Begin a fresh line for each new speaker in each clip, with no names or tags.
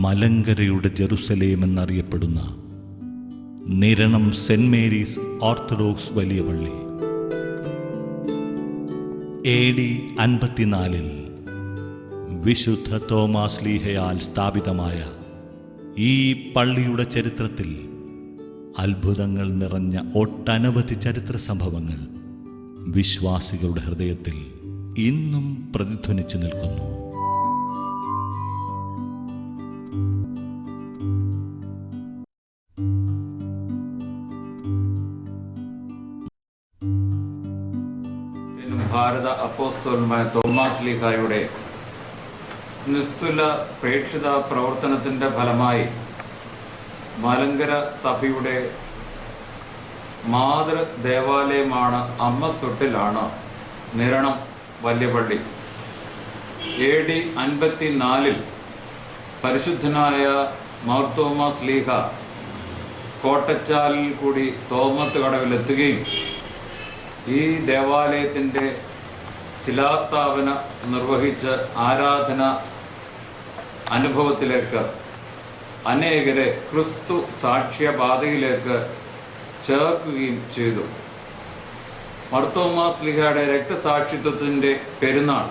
മലങ്കരയുടെ Jerusalem എന്നറിയപ്പെടുന്ന Niranam saint Mary's orthodox വലിയ പള്ളി AD 54 വിശുദ്ധ തോമാസ് ലീഹയാൽ സ്ഥാപിതമായ ഈ പള്ളിയുടെ ചരിത്രത്തിൽ അത്ഭുതങ്ങൾ നിറഞ്ഞ ഒട്ടനവധി ചരിത്ര സംഭവങ്ങൾ വിശ്വാസികളുടെ ഹൃദയത്തിൽ ഇന്നും പ്രതിധ്വനിച്ചു നിൽക്കുന്നു.
ഭാരത അപ്പോസ്തലനായ തോമാസ് ലീഹായുടെ നിസ്തുല പ്രേക്ഷിത പ്രവർത്തനത്തിൻ്റെ ഫലമായി മലങ്കര സഭയുടെ മാതൃ ദേവാലയമാണ് അമ്മത്തൊട്ടിലാണ് നിരണം വല്യപള്ളി. AD 54 പരിശുദ്ധനായ മാർ തോമാസ് ലീഹ കോട്ടച്ചാലിൽ കൂടി തോമത്ത് കടവിലെത്തുകയും ഈ ദേവാലയത്തിൻ്റെ ശിലാസ്ഥാപന നിർവഹിച്ച് ആരാധന അനുഭവത്തിലേക്ക് അനേകരെ ക്രിസ്തു സാക്ഷ്യപാതയിലേക്ക് ചേർക്കുകയും ചെയ്തു. മാർ തോമാസ് ലീഹയുടെ രക്തസാക്ഷിത്വത്തിൻ്റെ പെരുന്നാൾ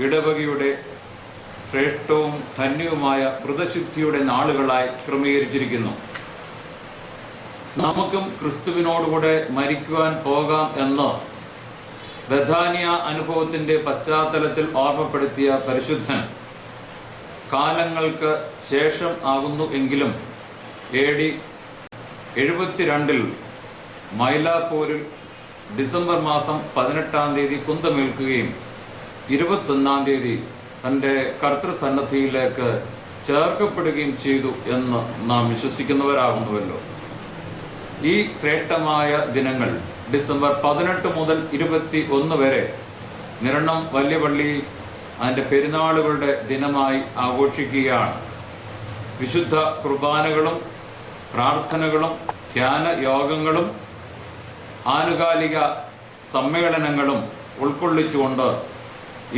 ഇടവകയുടെ ശ്രേഷ്ഠവും ധന്യവുമായ വ്രതശുദ്ധിയുടെ നാളുകളായി ക്രമീകരിച്ചിരിക്കുന്നു. നമുക്കും ക്രിസ്തുവിനോടുകൂടെ മരിക്കുവാൻ പോകാം എന്ന് ബഥാനിയ അനുഭവത്തിൻ്റെ പശ്ചാത്തലത്തിൽ ഓർമ്മപ്പെടുത്തിയ പരിശുദ്ധൻ കാലങ്ങൾക്ക് ശേഷം ആകുന്നു എങ്കിലും AD 72 മൈലാപ്പൂരിൽ ഡിസംബർ മാസം 18 കുന്തമേൽക്കുകയും 21 തൻ്റെ കർത്തൃസന്നദ്ധിയിലേക്ക് ചേർക്കപ്പെടുകയും ചെയ്തു എന്ന് നാം വിശ്വസിക്കുന്നവരാകുന്നുവല്ലോ. ഈ ശ്രേഷ്ഠമായ ദിനങ്ങൾ ഡിസംബർ 18 മുതൽ 21 വരെ നിരണം വല്യപള്ളി അതിൻ്റെ പെരുന്നാളുകളുടെ ദിനമായി ആഘോഷിക്കുകയാണ്. വിശുദ്ധ കുർബാനകളും പ്രാർത്ഥനകളും ധ്യാന യോഗങ്ങളും ആനുകാലിക സമ്മേളനങ്ങളും ഉൾക്കൊള്ളിച്ചുകൊണ്ട്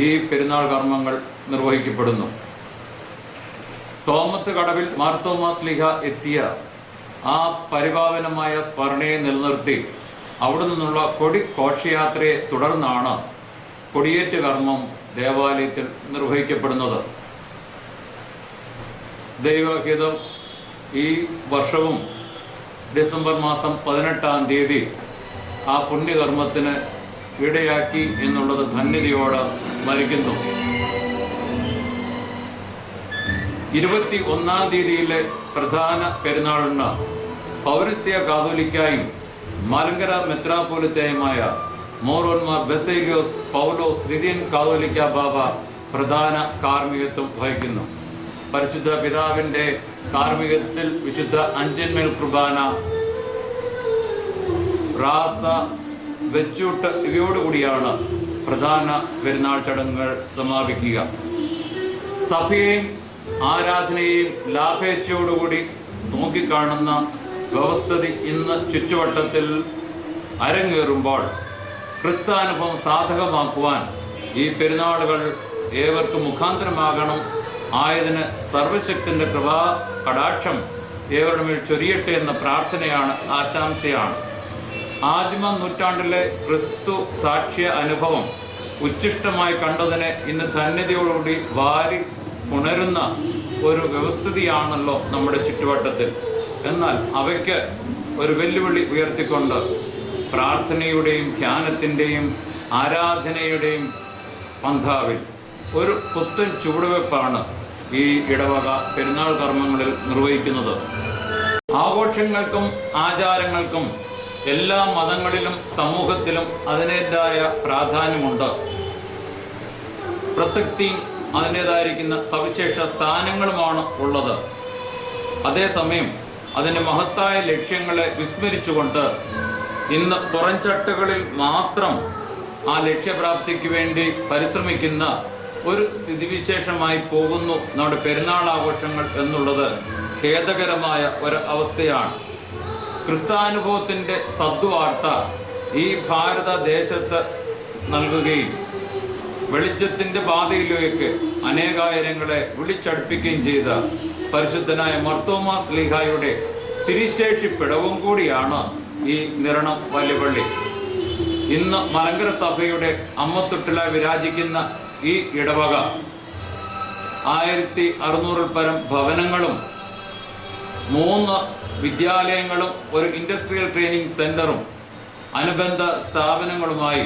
ഈ പെരുന്നാൾ കർമ്മങ്ങൾ നിർവഹിക്കപ്പെടുന്നു. തോമത്ത് കടവിൽ മാർ തോമാസ് ലീഹ എത്തിയ ആ പരിപാവനമായ സ്മരണയെ നിലനിർത്തി അവിടെ നിന്നുള്ള കൊടി ഘോഷയാത്രയെ തുടർന്നാണ് കൊടിയേറ്റ് കർമ്മം ദേവാലയത്തിൽ നിർവഹിക്കപ്പെടുന്നത്. ദൈവഹിതം ഈ വർഷവും ഡിസംബർ മാസം 18 ആ പുണ്യകർമ്മത്തിന് ഇടയാക്കി എന്നുള്ളത് ധന്യതയോടെ സ്മരിക്കുന്നു. 21 പ്രധാന പെരുന്നാളിന് പൗരസ്ത്യ കാതോലിക്കായും മലങ്കര മെത്രാപ്പോലിത്തയുമായ മോറോന്മാർ ബസേലിയോസ് പൗലോസ് ദ്വിതീയൻ കാതോലിക്ക ബാബ പ്രധാന കാർമ്മികത്വം വഹിക്കുന്നു. പരിശുദ്ധ പിതാവിൻ്റെ കാർമ്മികത്തിൽ വിശുദ്ധ അഞ്ചന്മേൽ കുർബാന, റാസ, വെച്ചൂട്ട് ഇവയോടുകൂടിയാണ് പ്രധാന പെരുന്നാൾ ചടങ്ങുകൾ സമാപിക്കുക. സഭയെയും ആരാധനയെയും ലാഭേച്ഛയോടുകൂടി നോക്കിക്കാണുന്ന വ്യവസ്ഥിതി ഇന്ന് ചുറ്റുവട്ടത്തിൽ അരങ്ങേറുമ്പോൾ ക്രിസ്താനുഭവം സാധകമാക്കുവാൻ ഈ പെരുന്നാളുകൾ ഏവർക്കും മുഖാന്തരമാകണം ആയതിന് സർവശക്തിൻ്റെ കൃപാ കടാക്ഷം ഏവരുടെ മേൽ ചൊരിയട്ടെ എന്ന പ്രാർത്ഥനയാണ്, ആശംസയാണ്. ആദിമ നൂറ്റാണ്ടിലെ ക്രിസ്തു സാക്ഷ്യ അനുഭവം ഉച്ഛിഷ്ടമായി കണ്ടതിനെ ഇന്ന് ധന്യതയോടുകൂടി വാരി ഉണരുന്ന ഒരു വ്യവസ്ഥിതിയാണല്ലോ നമ്മുടെ ചുറ്റുവട്ടത്തിൽ. എന്നാൽ അവയ്ക്ക് ഒരു വെല്ലുവിളി ഉയർത്തിക്കൊണ്ട് പ്രാർത്ഥനയുടെയും ധ്യാനത്തിൻ്റെയും ആരാധനയുടെയും പന്ഥാവിൽ ഒരു പുത്തൻ ചുവടുവെപ്പാണ് ഈ ഇടവക പെരുന്നാൾ കർമ്മങ്ങളിൽ നിർവഹിക്കുന്നത്. ആഘോഷങ്ങൾക്കും ആചാരങ്ങൾക്കും എല്ലാ മതങ്ങളിലും സമൂഹത്തിലും അതിൻ്റേതായ പ്രാധാന്യമുണ്ട്. പ്രസക്തി അതിൻ്റേതായിരിക്കുന്ന സവിശേഷ സ്ഥാനങ്ങളുമാണ് ഉള്ളത്. അതേസമയം അതിൻ്റെ മഹത്തായ ലക്ഷ്യങ്ങളെ വിസ്മരിച്ചുകൊണ്ട് ഇന്ന് പുറംചട്ടകളിൽ മാത്രം ആ ലക്ഷ്യപ്രാപ്തിക്ക് വേണ്ടി പരിശ്രമിക്കുന്ന ഒരു സ്ഥിതിവിശേഷമായി പോകുന്നു നമ്മുടെ പെരുന്നാൾ ആഘോഷങ്ങൾ എന്നുള്ളത് ഖേദകരമായ ഒരു അവസ്ഥയാണ്. ക്രിസ്താനുഭവത്തിൻ്റെ സദ്വാർത്ത ഈ ഭാരതദേശത്ത് നൽകുകയും വെളിച്ചത്തിന്റെ പാതയിലേക്ക് അനേകായിരങ്ങളെ വിളിച്ചടുപ്പിക്കുകയും ചെയ്ത പരിശുദ്ധനായ മർത്തോമാ ശ്ലീഹായുടെ തിരുശേഷിപ്പിടവും കൂടിയാണ് ഈ നിരണം വലിയപള്ളി. ഇന്ന് മലങ്കര സഭയുടെ അമ്മത്തൊട്ടിലായി വിരാജിക്കുന്ന ഈ ഇടവക 1600 പരം ഭവനങ്ങളും 3 വിദ്യാലയങ്ങളും ഒരു ഇൻഡസ്ട്രിയൽ ട്രെയിനിങ് സെന്ററും അനുബന്ധ സ്ഥാപനങ്ങളുമായി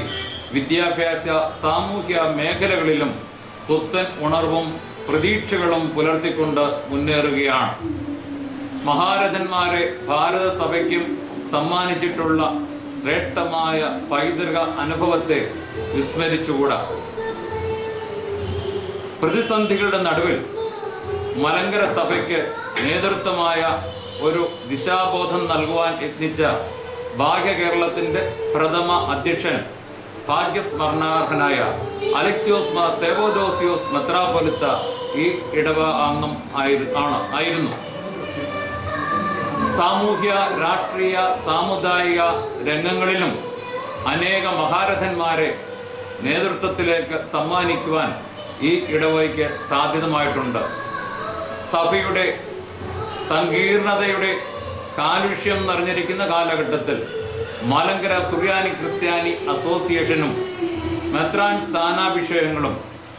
വിദ്യാഭ്യാസ സാമൂഹ്യ മേഖലകളിലും പുത്തൻ ഉണർവും പ്രതീക്ഷകളും പുലർത്തിക്കൊണ്ട് മുന്നേറുകയാണ്. മഹാരഥന്മാരെ ഭാരത സഭയ്ക്കും സമ്മാനിച്ചിട്ടുള്ള ശ്രേഷ്ഠമായ പൈതൃക അനുഭവത്തെ വിസ്മരിച്ചുകൂടാ. പ്രതിസന്ധികളുടെ നടുവിൽ മലങ്കര സഭയ്ക്ക് നേതൃത്വമായ ഒരു ദിശാബോധം നൽകുവാൻ യത്നിച്ച ഭാഗ്യ കേരളത്തിന്റെ പ്രഥമ അധ്യക്ഷൻ ഭാഗ്യസ്മരണാർഹനായ അലക്സിയോസ് മാർ തെവോദോസിയോസ് മെത്രാപ്പൊലിത്ത ഈ ഇടവ അംഗം ആയിരുന്നു. സാമൂഹ്യ, രാഷ്ട്രീയ, സാമുദായിക രംഗങ്ങളിലും അനേക മഹാരഥന്മാരെ നേതൃത്വത്തിലേക്ക് സമ്മാനിക്കുവാൻ ഈ ഇടവകയ്ക്ക് സാധ്യതമായിട്ടുണ്ട്. സഭയുടെ സങ്കീർണതയുടെ കാലുഷ്യം നിറഞ്ഞിരിക്കുന്ന കാലഘട്ടത്തിൽ മലങ്കര സുറിയാനി ക്രിസ്ത്യാനി അസോസിയേഷനും മെത്രാൻ സ്ഥാനാഭിഷേകങ്ങളും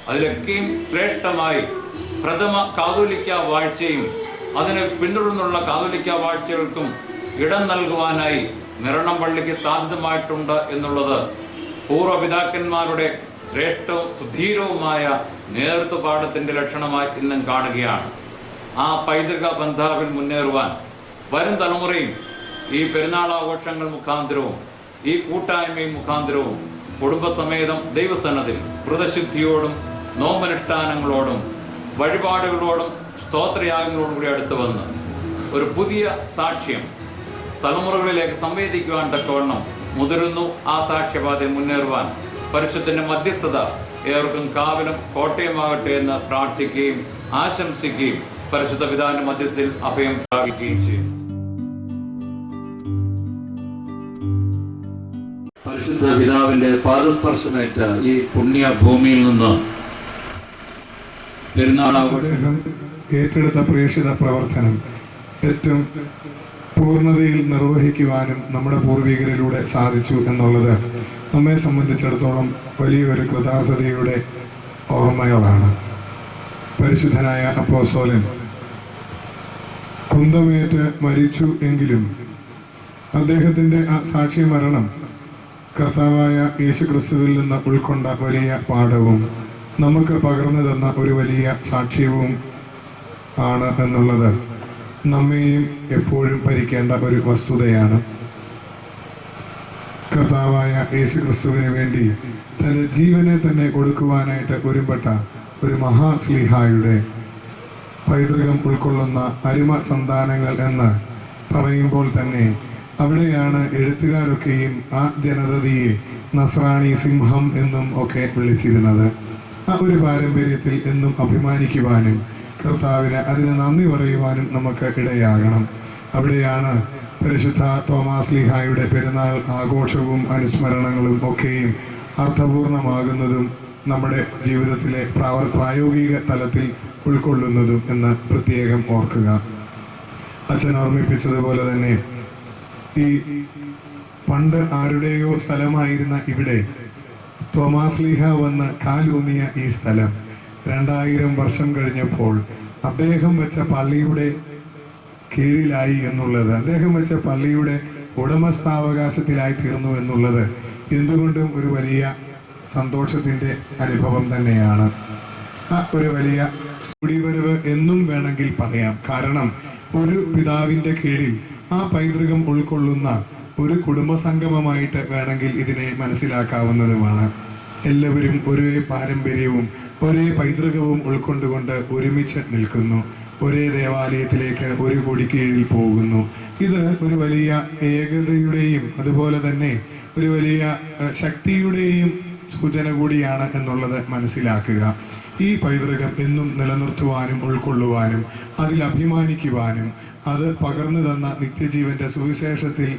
അതിലൊക്കെയും ശ്രേഷ്ഠമായി പ്രഥമ കാതോലിക്ക വാഴ്ചയും അതിന് പിന്തുടർന്നുള്ള കാതോലിക്ക വാഴ്ചകൾക്കും ഇടം നൽകുവാനായി നിരണം പള്ളിക്ക് സാധ്യതമായിട്ടുണ്ട് എന്നുള്ളത് പൂർവ്വപിതാക്കന്മാരുടെ ശ്രേഷ്ഠവും സുധീരവുമായ നേതൃത്വപാഠത്തിന്റെ ലക്ഷണമായി ഇന്നും കാണുകയാണ്. ആ പൈതൃക ബന്ധാവിൽ മുന്നേറുവാൻ വരും തലമുറയും ഈ പെരുന്നാൾ ആഘോഷങ്ങൾ മുഖാന്തരവും ഈ കൂട്ടായ്മയും മുഖാന്തരവും കുടുംബസമേതം ദൈവസന്നതിൽ വ്രതശുദ്ധിയോടും നോമ്പനുഷ്ഠാനങ്ങളോടും വഴിപാടുകളോടും സ്തോത്രയാഗങ്ങളോടും കൂടി അടുത്തു വന്ന് ഒരു പുതിയ സാക്ഷ്യം തലമുറകളിലേക്ക് സംവേദിക്കുവാൻ തക്കവണ്ണം മുതിരുന്നു. ആ സാക്ഷ്യപാതയിൽ മുന്നേറുവാൻ പരിശുദ്ധന്റെ മധ്യസ്ഥത ഏവർക്കും കാവലും കോട്ടയമാകട്ടെ എന്ന് പ്രാർത്ഥിക്കുകയും ആശംസിക്കുകയും പരിശുദ്ധ പിതാവിന്റെ മധ്യസ്ഥയിൽ അഭയം പ്രാപിക്കുകയും ചെയ്യും. പരിശുദ്ധ പിതാവിന്റെ പാദസ്പർശമേറ്റ ഈ പുണ്യ ഭൂമിയിൽ നിന്ന്
അദ്ദേഹം ഏറ്റെടുത്ത പ്രേക്ഷിത പ്രവർത്തനം ഏറ്റവും പൂർണ്ണതയിൽ നിർവഹിക്കുവാനും നമ്മുടെ പൂർവികരിലൂടെ സാധിച്ചു എന്നുള്ളത് നമ്മെ സംബന്ധിച്ചിടത്തോളം വലിയൊരു കൃതാർത്ഥതയുടെ ഓർമ്മകളാണ്. പരിശുദ്ധനായ അപ്പോസ്തലൻ കുന്തമേറ്റ് മരിച്ചു എങ്കിലും അദ്ദേഹത്തിൻ്റെ ആ സാക്ഷി മരണം കർത്താവായ യേശുക്രിസ്തുവിൽ നിന്ന് ഉൾക്കൊണ്ട വലിയ പാഠവും നമുക്ക് പകർന്നു തന്ന ഒരു വലിയ സാക്ഷ്യവും ആണ് എന്നുള്ളത് നമ്മെയും എപ്പോഴും ഭരിക്കേണ്ട ഒരു വസ്തുതയാണ്. കർത്താവായ യേശുക്രിസ്തുവിന് വേണ്ടി തൻ്റെ ജീവനെ തന്നെ കൊടുക്കുവാനായിട്ട് ഒരുമ്പെട്ട ഒരു മഹാസ്ലീഹായുടെ പൈതൃകം ഉൾക്കൊള്ളുന്ന അരുമ സന്താനങ്ങൾ എന്ന് പറയുമ്പോൾ തന്നെ അവിടെയാണ് എഴുത്തുകാരൊക്കെയും ആ ജനതയെ നസ്രാണി സിംഹം എന്നും ഒക്കെ വിളിച്ചിരുന്നത്. ആ ഒരു പാരമ്പര്യത്തിൽ എന്നും അഭിമാനിക്കുവാനും കർത്താവിന് അതിന് നന്ദി പറയുവാനും നമുക്ക് ഇടയാകണം. അവിടെയാണ് പരിശുദ്ധ തോമാശ്ലീഹായുടെ പെരുന്നാൾ ആഘോഷവും അനുസ്മരണങ്ങളും ഒക്കെയും അർത്ഥപൂർണമാകുന്നതും നമ്മുടെ ജീവിതത്തിലെ പ്രായോഗിക തലത്തിൽ ഉൾക്കൊള്ളുന്നതും എന്ന് പ്രത്യേകം ഓർക്കുക. അച്ഛൻ ഓർമ്മിപ്പിച്ചതുപോലെ തന്നെ ഈ പണ്ട് ആരുടെയോ സ്ഥലമായിരുന്ന ഇവിടെ തോമാശ്ലീഹ വന്ന് കാലൂന്നിയ ഈ സ്ഥലം 2000 വർഷം കഴിഞ്ഞപ്പോൾ അദ്ദേഹം വെച്ച പള്ളിയുടെ കീഴിലായി എന്നുള്ളത്, അദ്ദേഹം വെച്ച പള്ളിയുടെ ഉടമസ്ഥാവകാശത്തിലായി തീർന്നു എന്നുള്ളത് എന്തുകൊണ്ടും ഒരു വലിയ സന്തോഷത്തിൻ്റെ അനുഭവം തന്നെയാണ്. ആ ഒരു വലിയ കുടിവരവ് എന്നും വേണമെങ്കിൽ പറയാം. കാരണം ഒരു പിതാവിൻ്റെ കീഴിൽ ആ പൈതൃകം ഉൾക്കൊള്ളുന്ന ഒരു കുടുംബസംഗമമായിട്ട് വേണമെങ്കിൽ ഇതിനെ മനസ്സിലാക്കാവുന്നതുമാണ്. എല്ലാവരും ഒരേ പാരമ്പര്യവും ഒരേ പൈതൃകവും ഉൾക്കൊണ്ടുകൊണ്ട് ഒരുമിച്ച് നിൽക്കുന്നു. ഒരേ ദേവാലയത്തിലേക്ക് ഒരു കൊടിക്കീഴിൽ പോകുന്നു. ഇത് ഒരു വലിയ ഏകതയുടെയും അതുപോലെ തന്നെ ഒരു വലിയ ശക്തിയുടെയും സൂചന കൂടിയാണ് എന്നുള്ളത് മനസ്സിലാക്കുക. ഈ പൈതൃകം എന്നും നിലനിർത്തുവാനും ഉൾക്കൊള്ളുവാനും അതിൽ അഭിമാനിക്കുവാനും അത് പകർന്നു തന്ന നിത്യജീവന്റെ സുവിശേഷത്തിൽ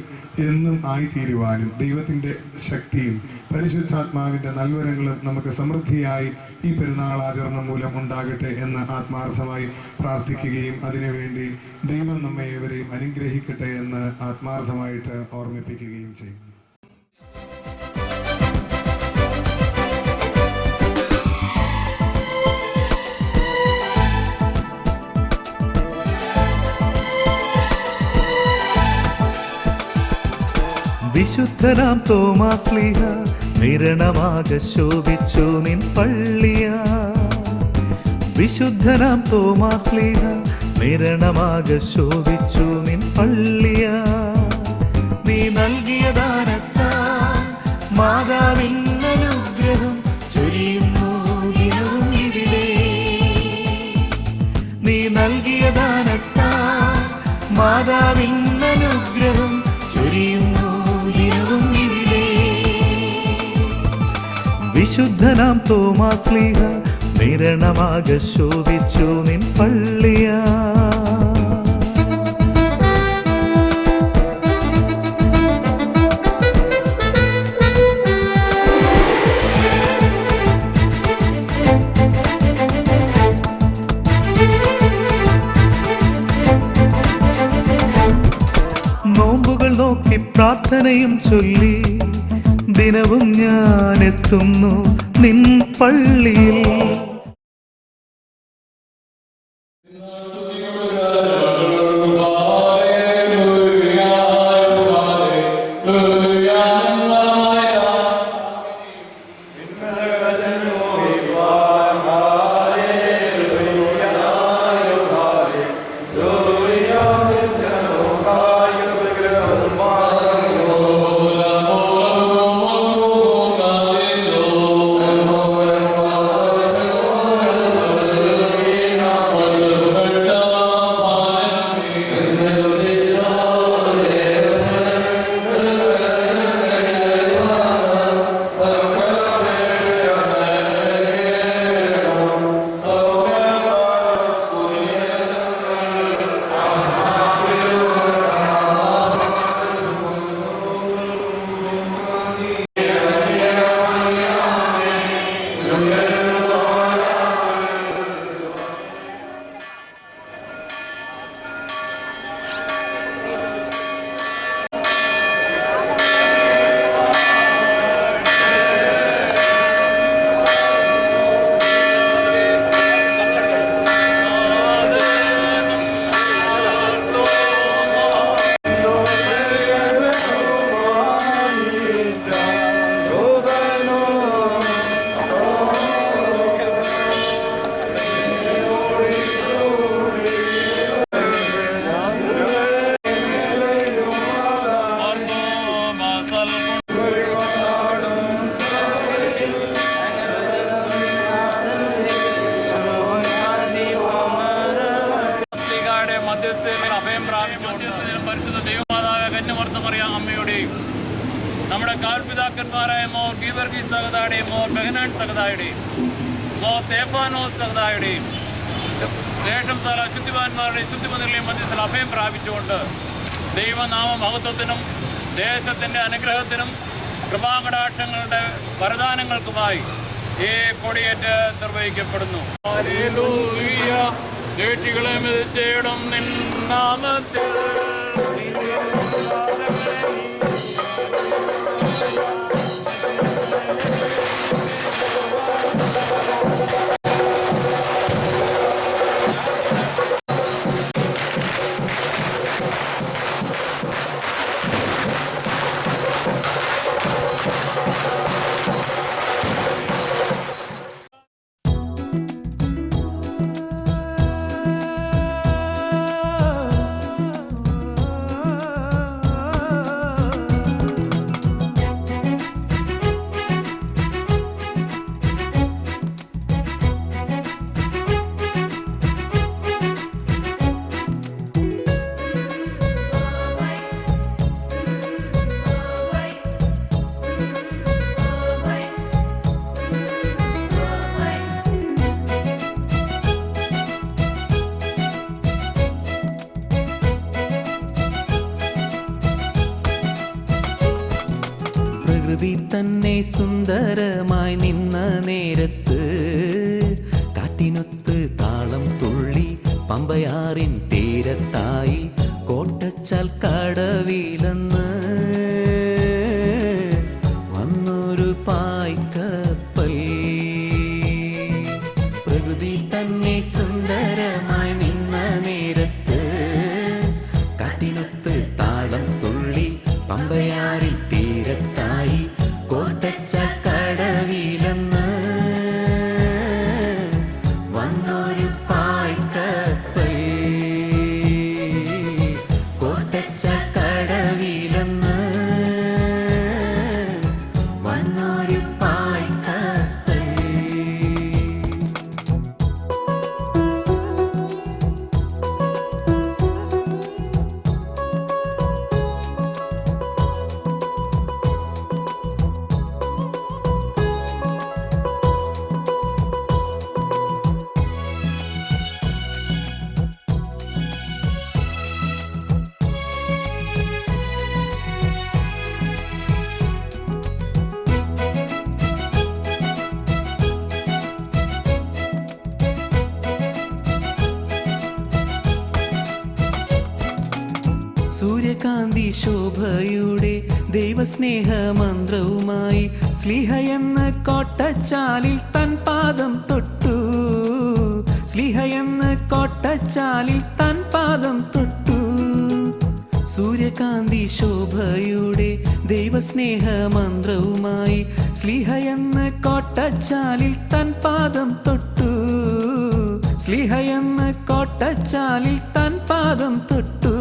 എന്നും ആയിത്തീരുവാനും ദൈവത്തിൻ്റെ ശക്തിയും പരിശുദ്ധാത്മാവിൻ്റെ നൽവരങ്ങളും നമുക്ക് സമൃദ്ധിയായി ഈ പെരുന്നാൾ ആചരണം മൂലം ഉണ്ടാകട്ടെ എന്ന് ആത്മാർത്ഥമായി പ്രാർത്ഥിക്കുകയും അതിനുവേണ്ടി ദൈവം നമ്മെ ഏവരെയും അനുഗ്രഹിക്കട്ടെ എന്ന് ആത്മാർത്ഥമായിട്ട് ഓർമ്മിപ്പിക്കുകയും ചെയ്യുന്നു.
വിശുദ്ധനാം തോമാശ്ലീഹ നിരണമാക ശോഭിച്ചു നിൻ പള്ളിയ. വിശുദ്ധനാം തോമാശ്ലീഹ നിരണമാക ശോഭിച്ചു നിൻ പള്ളിയ. നീ നൽകിയ ദാനത്താൽ മാതാവിന്നനുഗ്രഹം ചൊരിയുന്നു ദിനവും ഇവിടെ. നീ നൽകിയ ദാനത്താൽ മാതാവിന്നനുഗ്രഹം ചൊരിയുന്നു ദിനവും ഇവിടെ. വിശുദ്ധനാം തോമാശ്ലീഹ നിരണമാക ശോഭിച്ചു നിൻ പള്ളിയ. നോമ്പുകൾ നോക്കി പ്രാർത്ഥനയും ചൊല്ലി ദിനവും ഞാൻ എത്തുന്നു നിൻ പള്ളിയിൽ.
പരിശുദ്ധ ദൈവമാതാവായ കന്യമർത്തമറിയ അമ്മയുടെയും നമ്മുടെ കാൽപിതാക്കന്മാരായ മോർ ഗീവർഗീസ് സഹദായുടെയും മോർ ബെഹനാൻ സഹദായുടെയും മോർ സ്തേഫാനോസ് സഹദായുടെയും ശേഷം സ്ഥല ശുദ്ധിമാന്മാരുടെയും ശുദ്ധിമതികളുടെയും മധ്യത്തിൽ അഭയം പ്രാപിച്ചുകൊണ്ട് ദൈവനാമ മഹത്വത്തിനും ദേശത്തിൻ്റെ അനുഗ്രഹത്തിനും കൃപാകടാക്ഷങ്ങളുടെ വരദാനങ്ങൾക്കുമായി ഈ കൊടിയേറ്റ് നിർവഹിക്കപ്പെടുന്നു. ദേശികളെ മെതിച്ചേടും നിൻ നാമത്തിൽ
പ്രകൃതി തന്നെ സുന്ദരമായി നിന്ന നേരത്ത് കാറ്റിനൊത്ത് താളം തുള്ളി പമ്പയാറിൻ തീരത്തായി കോട്ടച്ചാൽ കടവിലെന്ന് വന്നൊരു പായ്ക്കപ്പൽ. പ്രകൃതി തന്നെ സുന്ദരമായി നിന്ന നേരത്ത് കാറ്റിനൊത്ത് താളം തുള്ളി പമ്പയാറിൻ തീരത്തായി കോട്ടച്ചാൽ കടവിലെന്ന് വന്നൊരു പായ്ക്കപ്പൽ. കോട്ടച്ചാൽ കടവിലെന്ന് വന്നൊരു പായ്ക്കപ്പൽ. സൂര്യകാന്തി ശോഭയുടെ ദൈവസ്നേഹമന്ത്രവുമായി സ്ലീഹ എന്ന കോട്ടച്ചാലിൽ തൻ പാദം തൊട്ടു. സ്ലീഹ എന്ന കോട്ടച്ചാലിൽ തൻ പാദം തൊട്ടു. സൂര്യകാന്തി ശോഭയുടെ ദൈവസ്നേഹമന്ത്രവുമായി സ്ലീഹ എന്ന കോട്ടച്ചാലിൽ തൻ പാദം തൊട്ടു. സ്ലീഹ എന്ന കോട്ടച്ചാലിൽ തൻ പാദം തൊട്ടു.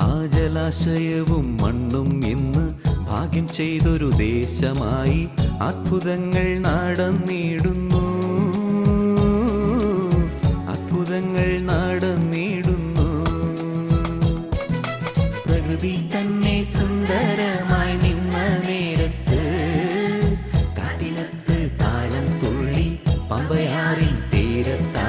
ആ ജലാശയവും മണ്ണും ഇന്ന് ഭാഗ്യം ചെയ്തൊരു ദേശമായി അത്ഭുതങ്ങൾ നടന്നിടുന്നു. അത്ഭുതങ്ങൾ നടന്നിടുന്നു. പ്രകൃതി തന്നെ സുന്ദരമായി നിന്ന നേരത്ത് കാറ്റിനത്ത് താളം തുള്ളി പമ്പയാറിൻ തീരത്തായി